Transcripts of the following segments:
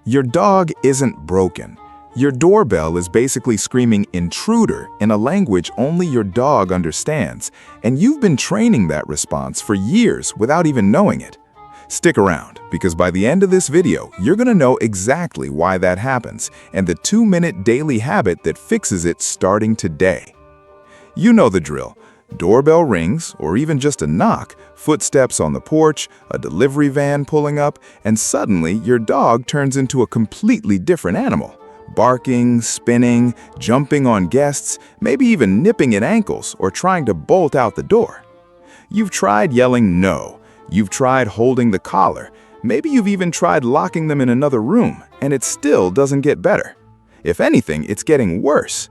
Your dog isn't broken. Your doorbell is basically screaming intruder in a language only your dog understands, and you've been training that response for years without even knowing it. Stick around, because by the end of this video, you're going to know exactly why that happens and the 2-minute daily habit that fixes it starting today. You know the drill. Doorbell rings, or even just a knock, footsteps on the porch, a delivery van pulling up, and suddenly your dog turns into a completely different animal. Barking, spinning, jumping on guests, maybe even nipping at ankles or trying to bolt out the door. You've tried yelling no. You've tried holding the collar. Maybe you've even tried locking them in another room, and it still doesn't get better. If anything, it's getting worse.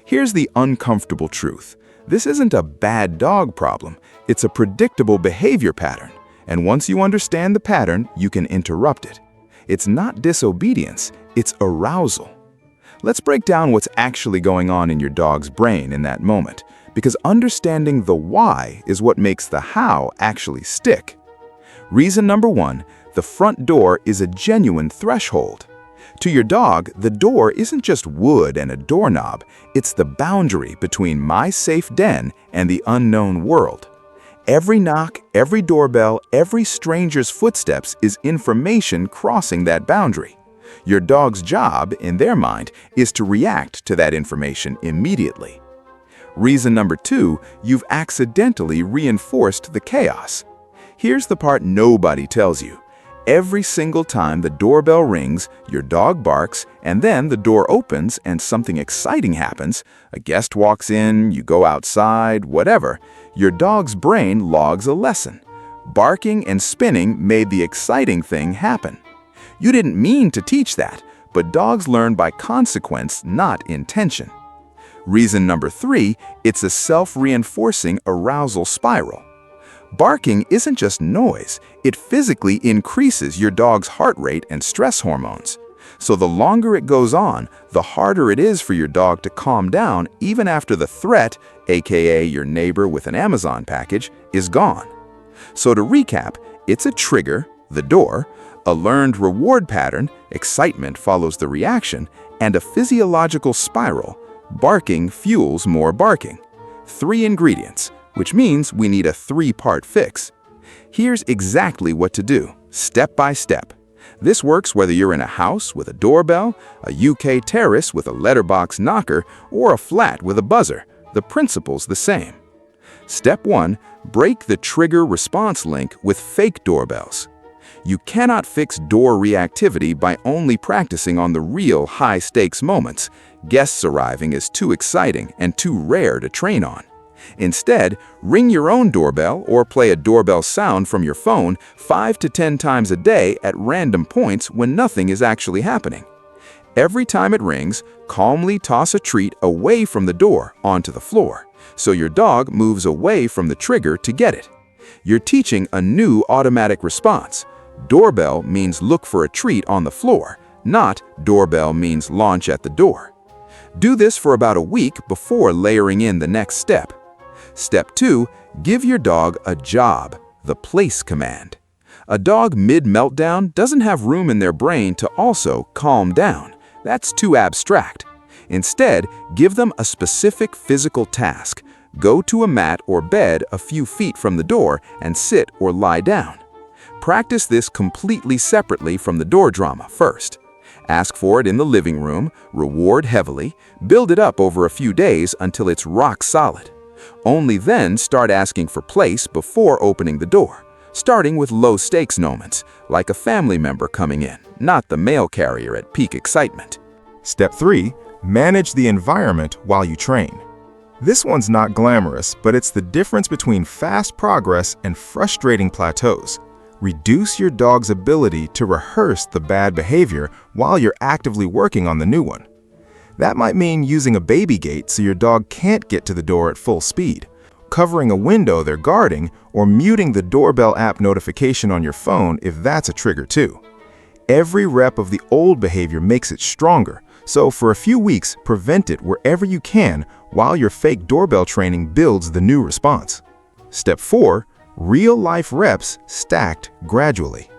Here's the uncomfortable truth. This isn't a bad dog problem. It's a predictable behavior pattern, and once you understand the pattern, you can interrupt it. It's not disobedience, it's arousal. Let's break down what's actually going on in your dog's brain in that moment, because understanding the why is what makes the how actually stick. Reason number 1, the front door is a genuine threshold. To your dog, the door isn't just wood and a doorknob, it's the boundary between my safe den and the unknown world. Every knock, every doorbell, every stranger's footsteps is information crossing that boundary. Your dog's job, in their mind, is to react to that information immediately. Reason number 2, you've accidentally reinforced the chaos. Here's the part nobody tells you. Every single time the doorbell rings, your dog barks, and then the door opens and something exciting happens, a guest walks in, you go outside, whatever, your dog's brain logs a lesson. Barking and spinning made the exciting thing happen. You didn't mean to teach that, but dogs learn by consequence, not intention. Reason number 3, it's a self-reinforcing arousal spiral. Barking isn't just noise, it physically increases your dog's heart rate and stress hormones. So the longer it goes on, the harder it is for your dog to calm down even after the threat, aka your neighbor with an Amazon package, is gone. So to recap, it's a trigger, the door, a learned reward pattern, excitement follows the reaction, and a physiological spiral, barking fuels more barking. 3 ingredients, which means we need a 3-part fix. Here's exactly what to do, step by step. This works whether you're in a house with a doorbell, a UK terrace with a letterbox knocker, or a flat with a buzzer. The principle's the same. Step 1, break the trigger-response link with fake doorbells. You cannot fix door reactivity by only practicing on the real high-stakes moments. Guests arriving is too exciting and too rare to train on. Instead, ring your own doorbell or play a doorbell sound from your phone 5 to 10 times a day at random points when nothing is actually happening. Every time it rings, calmly toss a treat away from the door onto the floor, so your dog moves away from the trigger to get it. You're teaching a new automatic response. Doorbell means look for a treat on the floor, not doorbell means launch at the door. Do this for about a week before layering in the next step. Step 2, give your dog a job, the place command. A dog mid-meltdown doesn't have room in their brain to also calm down. That's too abstract. Instead, give them a specific physical task. Go to a mat or bed a few feet from the door and sit or lie down. Practice this completely separately from the door drama first. Ask for it in the living room, reward heavily, build it up over a few days until it's rock solid. Only then start asking for place before opening the door, starting with low-stakes moments, like a family member coming in, not the mail carrier at peak excitement. Step 3, manage the environment while you train. This one's not glamorous, but it's the difference between fast progress and frustrating plateaus. Reduce your dog's ability to rehearse the bad behavior while you're actively working on the new one. That might mean using a baby gate so your dog can't get to the door at full speed, covering a window they're guarding, or muting the doorbell app notification on your phone if that's a trigger too. Every rep of the old behavior makes it stronger, so for a few weeks, prevent it wherever you can while your fake doorbell training builds the new response. Step 4, real-life reps stacked gradually.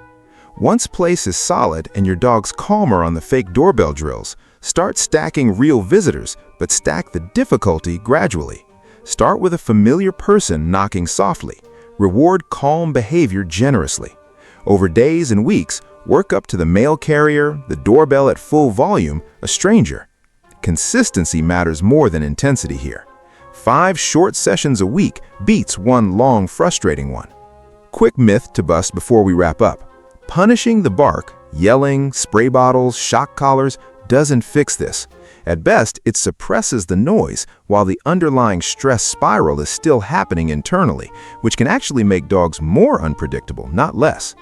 Once place is solid and your dog's calmer on the fake doorbell drills, start stacking real visitors, but stack the difficulty gradually. Start with a familiar person knocking softly. Reward calm behavior generously. Over days and weeks, work up to the mail carrier, the doorbell at full volume, a stranger. Consistency matters more than intensity here. 5 short sessions a week beats 1 long, frustrating one. Quick myth to bust before we wrap up. Punishing the bark, yelling, spray bottles, shock collars, doesn't fix this. At best, it suppresses the noise while the underlying stress spiral is still happening internally, which can actually make dogs more unpredictable, not less.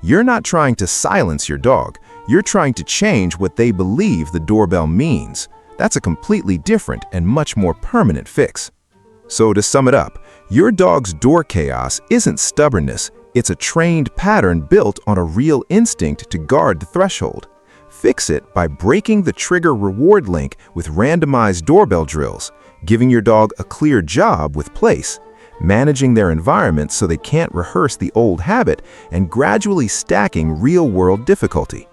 You're not trying to silence your dog. You're trying to change what they believe the doorbell means. That's a completely different and much more permanent fix. So to sum it up, your dog's door chaos isn't stubbornness. It's a trained pattern built on a real instinct to guard the threshold. Fix it by breaking the trigger reward link with randomized doorbell drills, giving your dog a clear job with place, managing their environment so they can't rehearse the old habit, and gradually stacking real-world difficulty.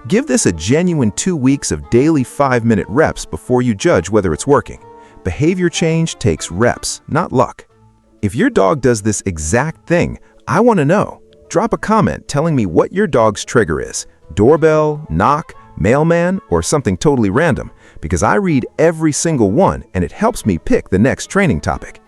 Give this a genuine 2 weeks of daily 5-minute reps before you judge whether it's working. Behavior change takes reps, not luck. If your dog does this exact thing, I want to know. Drop a comment telling me what your dog's trigger is. Doorbell, knock, mailman, or something totally random, because I read every single one and it helps me pick the next training topic.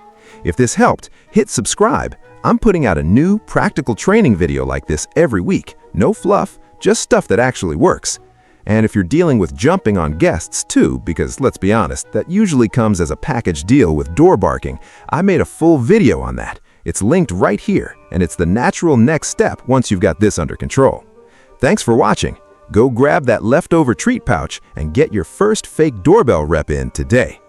If this helped, hit subscribe. I'm putting out a new practical training video like this every week. No fluff, just stuff that actually works. And if you're dealing with jumping on guests too, because let's be honest, that usually comes as a package deal with door barking, I made a full video on that. It's linked right here, and it's the natural next step once you've got this under control. Thanks for watching. Go grab that leftover treat pouch and get your first fake doorbell rep in today.